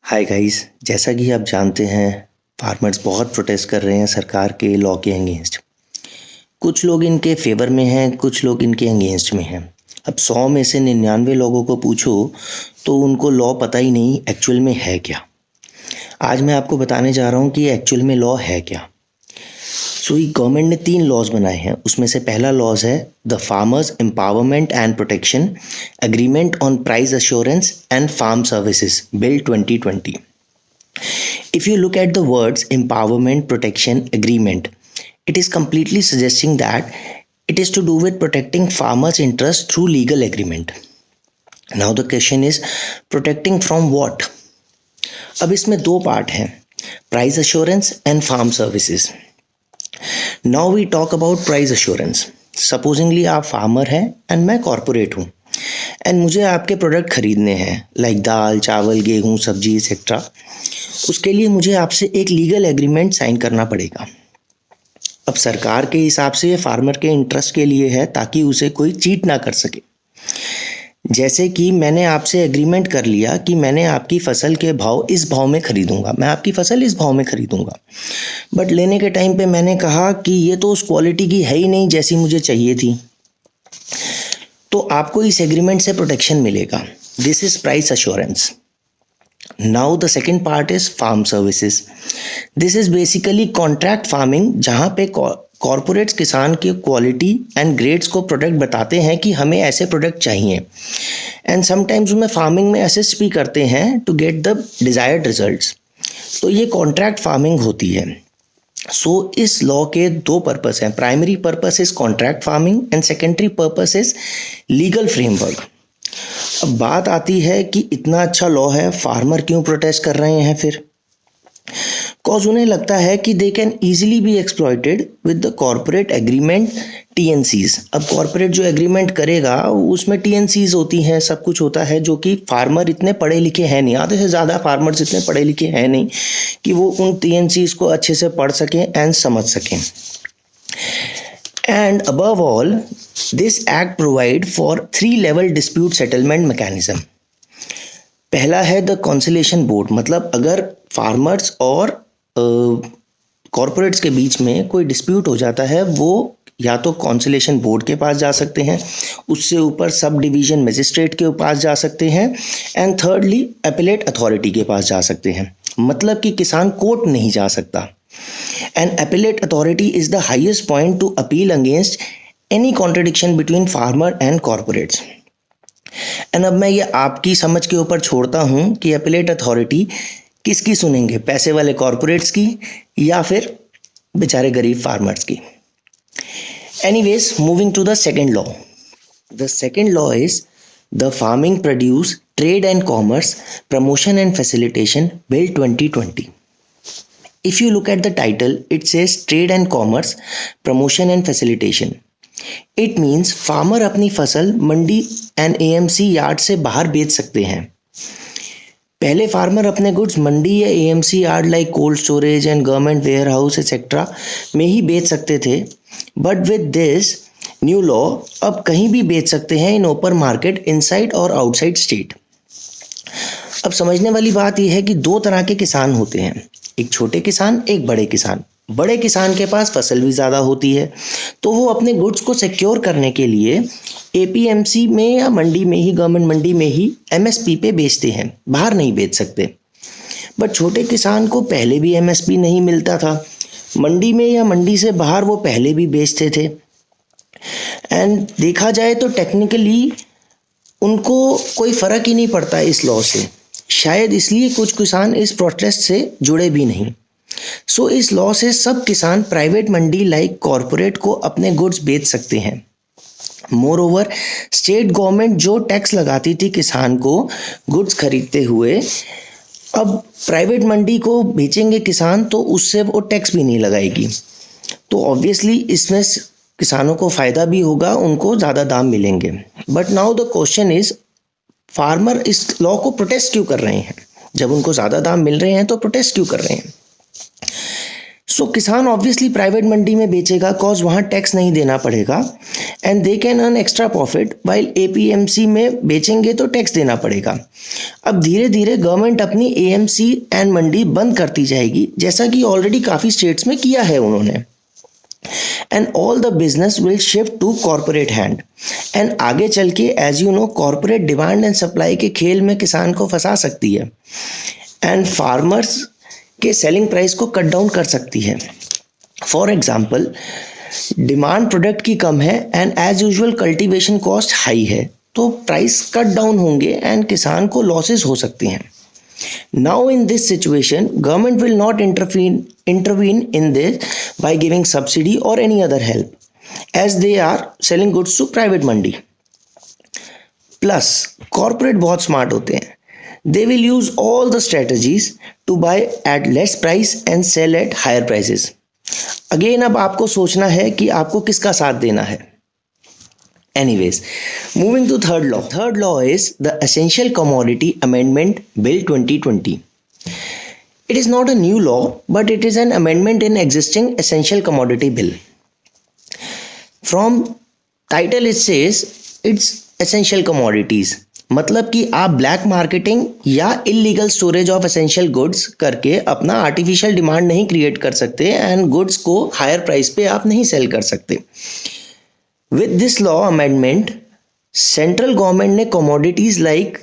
Hi guys, जैसा कि आप जानते हैं फार्मर्स बहुत प्रोटेस्ट कर रहे हैं सरकार के लॉ के अगेंस्ट। कुछ लोग इनके फेवर में हैं, कुछ लोग इनके अगेंस्ट में हैं। अब 100 में से 99 लोगों को पूछो तो उनको लॉ पता ही नहीं एक्चुअल में है क्या। आज मैं आपको बताने जा रहा हूँ कि एक्चुअल में लॉ है क्या। ये गवर्नमेंट ने 3 लॉज बनाए हैं। उसमें से पहला लॉज है the farmers empowerment and protection agreement on price assurance and farm services bill 2020। If you look at the words empowerment, protection, agreement, it is completely suggesting that it is to do with protecting farmers' interests through legal agreement. Now the question is protecting from what? अब इसमें 2 part हैं, price assurance and farm services. Now we talk about price assurance. Supposingly आप farmer हैं and मैं corporate हूँ and मुझे आपके product खरीदने हैं लाइक दाल, चावल, गेहूँ, सब्जी एक्सेट्रा। उसके लिए मुझे आपसे एक लीगल एग्रीमेंट साइन करना पड़ेगा। अब सरकार के हिसाब से ये फार्मर के इंटरेस्ट के लिए है ताकि उसे कोई चीट ना कर सके। जैसे कि मैंने आपसे एग्रीमेंट कर लिया कि मैंने आपकी फसल के भाव इस भाव में खरीदूंगा, मैं आपकी फसल इस भाव में खरीदूंगा, बट लेने के टाइम पे मैंने कहा कि ये तो उस क्वालिटी की है ही नहीं जैसी मुझे चाहिए थी, तो आपको इस एग्रीमेंट से प्रोटेक्शन मिलेगा। This is price assurance. Now the second part is farm services. This is basically contract farming, जहाँ पे कॉरपोरेट्स किसान की क्वालिटी एंड ग्रेड्स को प्रोडक्ट बताते हैं कि हमें ऐसे प्रोडक्ट चाहिए एंड समटाइम्स उनमें फार्मिंग में असिस्ट भी करते हैं to get the desired results. तो ये कॉन्ट्रैक्ट फार्मिंग होती है। इस लॉ के 2 पर्पस हैं। Primary purpose is contract farming and secondary purpose is legal framework. अब बात आती है कि इतना अच्छा लॉ है, फार्मर क्यों प्रोटेस्ट कर रहे हैं फिर? कॉज उन्हें लगता है कि they can easily be exploited with the corporate agreement TNCs. अब कॉर्पोरेट जो एग्रीमेंट करेगा उसमें टीएनसीज होती हैं, सब कुछ होता है, जो कि फार्मर इतने पढ़े लिखे हैं नहीं, आधे से ज़्यादा फार्मर्स इतने पढ़े लिखे हैं नहीं कि वो उन टीएनसीज को अच्छे से पढ़ सकें एंड समझ सकें। And above all, this act provide for 3-level dispute settlement mechanism. पहला है द कॉन्सिलेशन बोर्ड, मतलब अगर फार्मर्स और कॉरपोरेट्स के बीच में कोई डिस्प्यूट हो जाता है वो या तो कॉन्सिलेशन बोर्ड के पास जा सकते हैं, उससे ऊपर सब डिवीजन मजिस्ट्रेट के पास जा सकते हैं एंड थर्डली अपीलेट अथॉरिटी के पास जा सकते हैं। मतलब कि किसान कोर्ट नहीं जा सकता। An appellate authority is the highest point to appeal against any contradiction between farmer and corporates. And अब मैं ये आपकी समझ के ऊपर छोड़ता हूँ कि appellate authority किसकी सुनेंगे, पैसे वाले कॉरपोरेट्स की या फिर बेचारे गरीब फार्मर्स की। Anyways, moving to the second law. The second law is the Farming Produce, Trade and Commerce, Promotion and Facilitation Bill 2020. If you look at the title, it says Trade and Commerce, Promotion and Facilitation. It means farmer अपनी फसल मंडी and AMC yard से बाहर बेच सकते हैं। पहले farmer अपने goods mandi या AMC yard like cold storage and government warehouse etcetera में ही बेच सकते थे, but with this new law अब कहीं भी बेच सकते हैं इन ओपन मार्केट, इनसाइड और आउटसाइड स्टेट। अब समझने वाली बात यह है कि 2 तरह के किसान होते हैं, एक छोटे किसान, एक बड़े किसान। बड़े किसान के पास फसल भी ज़्यादा होती है तो वो अपने गुड्स को सिक्योर करने के लिए एपीएमसी में या मंडी में ही, गवर्नमेंट मंडी में ही एमएसपी पे बेचते हैं, बाहर नहीं बेच सकते। बट छोटे किसान को पहले भी एमएसपी नहीं मिलता था, मंडी में या मंडी से बाहर वो पहले भी बेचते थे एंड देखा जाए तो टेक्निकली उनको कोई फ़र्क ही नहीं पड़ता इस लॉ से। शायद इसलिए कुछ किसान इस प्रोटेस्ट से जुड़े भी नहीं। इस लॉ से सब किसान प्राइवेट मंडी लाइक कॉरपोरेट को अपने गुड्स बेच सकते हैं। मोर ओवर स्टेट गवर्नमेंट जो टैक्स लगाती थी किसान को गुड्स खरीदते हुए, अब प्राइवेट मंडी को बेचेंगे किसान तो उससे वो टैक्स भी नहीं लगाएगी। तो ऑब्वियसली इसमें किसानों को फ़ायदा भी होगा, उनको ज़्यादा दाम मिलेंगे। But now the question is farmer इस लॉ को प्रोटेस्ट क्यों कर रहे हैं? जब उनको ज़्यादा दाम मिल रहे हैं तो प्रोटेस्ट क्यों कर रहे हैं? सो किसान ऑब्वियसली प्राइवेट मंडी में बेचेगा कॉज वहाँ टैक्स नहीं देना पड़ेगा and they can earn extra profit, while APMC में बेचेंगे तो टैक्स देना पड़ेगा। अब धीरे धीरे गवर्नमेंट अपनी एएमसी एंड मंडी बंद करती जाएगी, जैसा कि ऑलरेडी काफ़ी स्टेट्स में किया है उन्होंने। And all the business will shift to corporate hand. And आगे चल के as you know corporate demand and supply के खेल में किसान को फंसा सकती है एंड फार्मर्स के सेलिंग प्राइस को कट डाउन कर सकती है। फॉर एग्जाम्पल, डिमांड प्रोडक्ट की कम है and as usual cultivation cost high है, तो प्राइस कट डाउन होंगे एंड किसान को लॉसेस हो सकते हैं। Now in this situation government will not intervene in this by giving subsidy और any other help as they are selling goods to private mandi. Plus corporate बहुत स्मार्ट होते हैं, they will use all the strategies to buy at less price and sell at higher prices. Again, अब आपको सोचना है कि आपको किसका साथ देना है। Anyways, moving to third law. Third law is the Essential Commodity Amendment Bill 2020. It is not a new law, but it is an amendment in existing Essential Commodity Bill. From title it says it's essential commodities. मतलब कि आप black marketing या illegal storage of essential goods करके अपना artificial demand नहीं create कर सकते and goods को हायर प्राइस पे आप नहीं सेल कर सकते। With this law amendment central government ने commodities like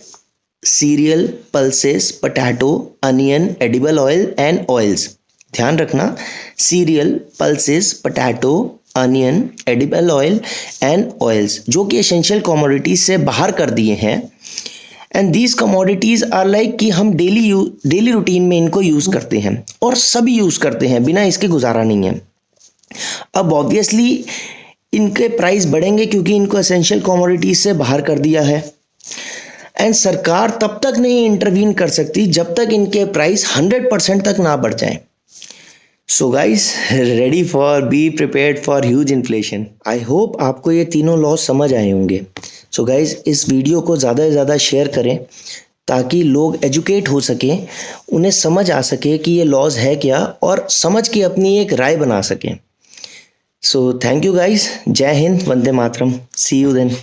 cereal, pulses, potato, onion, edible oil and oils, ध्यान रखना, cereal, pulses, potato, onion, edible oil and oils, जो कि एसेंशियल कमोडिटीज से बाहर कर दिए हैं। And these commodities are like कि हम डेली रूटीन में इनको यूज़ करते हैं और सभी यूज़ करते हैं, बिना इसके गुजारा नहीं है। अब ऑब्वियसली इनके प्राइस बढ़ेंगे क्योंकि इनको एसेंशियल कमोडिटीज से बाहर कर दिया है एंड सरकार तब तक नहीं इंटरवीन कर सकती जब तक इनके प्राइस 100% तक ना बढ़ जाएं। So guys, ready for, be prepared for huge inflation. I hope आपको ये तीनों लॉज समझ आए होंगे। सो गाइज, इस वीडियो को ज़्यादा से ज़्यादा शेयर करें ताकि लोग एजुकेट हो सकें, उन्हें समझ आ सके कि ये लॉज है क्या और समझ के अपनी एक राय बना सकें। सो थैंक यू गाइज, जय हिंद, वंदे मातरम, सी यू देन।